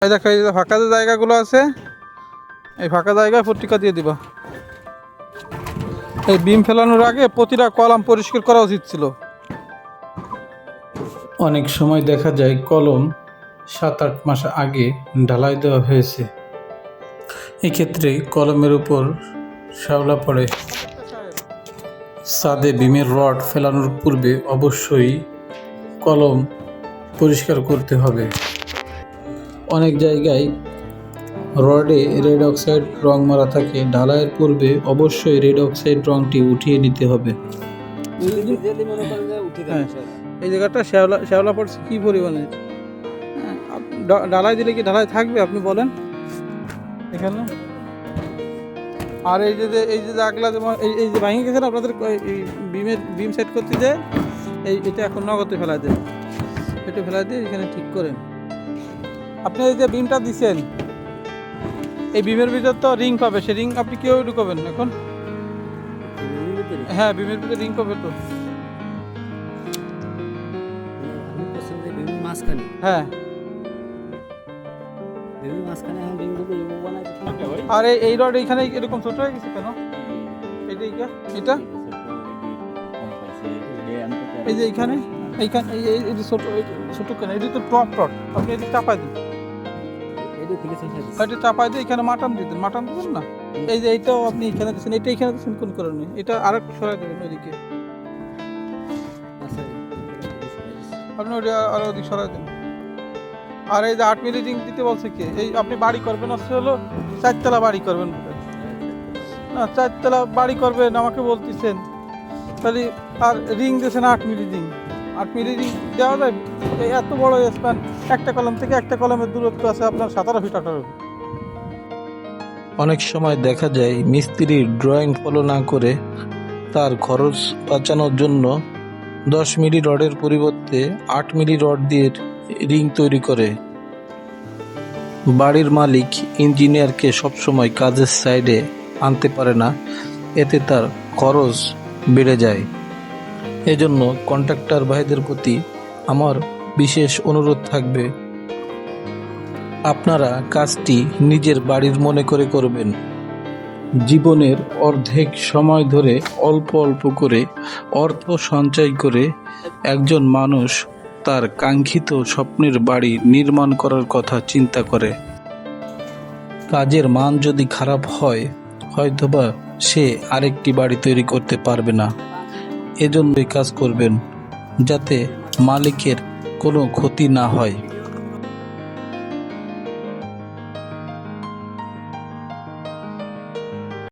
এই দেখো, এই যে ফাঁকা যে জায়গাগুলো আছে, এই ফাঁকা জায়গায় পট্টিকা দিয়ে দিবা। এই বিম ফেলানোর আগে প্রতিটা কলাম পরিষ্কার করা উচিত ছিল। অনেক সময় দেখা যায় কলম 7-8 মাস আগে ঢালাই দেওয়া হয়েছে, এক্ষেত্রে কলমের উপর শ্যাওলা পড়ে। ছাদে বিমের রড ফেলানোর পূর্বে অবশ্যই কলম পরিষ্কার করতে হবে। অনেক জায়গায় রডে রেড অক্সাইড রং মারা থাকে, ঢালাইয়ের পূর্বে অবশ্যই রেড অক্সাইড রংটি উঠিয়ে নিতে হবে। এই জায়গাটা শ্যাওলা শ্যাওলা পড়ছে কী পরিমাণে, ঢালাই দিলে কি ঢালাই থাকবে আপনি বলেন এখানে? আর এই যে আগলা যেমন এই যে ভাঙে গেছে না আপনাদের বিম সেট করতে যে এটা এখন নগদে ফেলা দেয়, এটা ফেলা দিয়ে এখানে ঠিক করেন। আপনি এই যে বিমটা দিচ্ছেন, এই বিমের ভিতর তো রিং পাবে, সেই রিং আপনি কীভাবে ঢুকাবেন এখন? হ্যাঁ, বিমের ভিতরে রিং পাবে তো। হ্যাঁ, আর এই রড এইখানে এরকম ছোট হয়ে গেছে কেন? এটা এই যে এইখানে এই যে ছোট কেন? এটা তো টপ রড, আপনি এটা চাপাই দিন, এটা চাপাই দিয়ে এখানে মাটান দিতেন না? এই যে এইটাও আপনি এখানে দিচ্ছেন, এটা এখানে দিচ্ছেন কোন কারণে? এটা আর একটু সরাই দেবেন ওইদিকে, আপনি ওইটা আরো ওদিকে সরাই দেন। আর এই যে 8 মিলি রিং দিতে বলছে কি? এই আপনি বাড়ি করবেন হচ্ছে হলো 4 তলা বাড়ি করবেন না, 4 তলা বাড়ি করবেন আমাকে বলতেছেন, তাহলে আর রিং দিয়েছেন 8 মিলি রিং। 8 মিলি রিং দেওয়া যায়? এই এত বড় স্প্যান, একটা কলম থেকে একটা কলমের দূরত্ব আছে আপনার 17 ফিট 18 ফিট। অনেক সময় দেখা যায় মিস্ত্রি ড্রয়িং ফলো না করে তার খরচ বাঁচানোর জন্য 10 মিলি রডের পরিবর্তে 8 মিলি রড দিয়ে রিং তৈরি করে। বাড়ির মালিক ইঞ্জিনিয়ারকে সবসময় কাজের সাইডে আনতে পারে না, এতে তার খরচ বেড়ে যায়। এজন্য কন্ট্রাক্টর ভাইদের প্রতি আমার বিশেষ অনুরোধ থাকবে, আপনারা কাজটি নিজের বাড়ির মনে করে করবেন। জীবনের অর্ধেক সময় ধরে অল্প অল্প করে অর্থ সঞ্চয় করে একজন মানুষ তার কাঙ্ক্ষিত স্বপ্নের বাড়ি নির্মাণ করার কথা চিন্তা করে। কাজের মান যদি খারাপ হয়, হয়তোবা সে আরেকটি বাড়ি তৈরি করতে পারবে না। এজন্যই কাজ করবেন যাতে মালিকের কোনো ক্ষতি না হয়।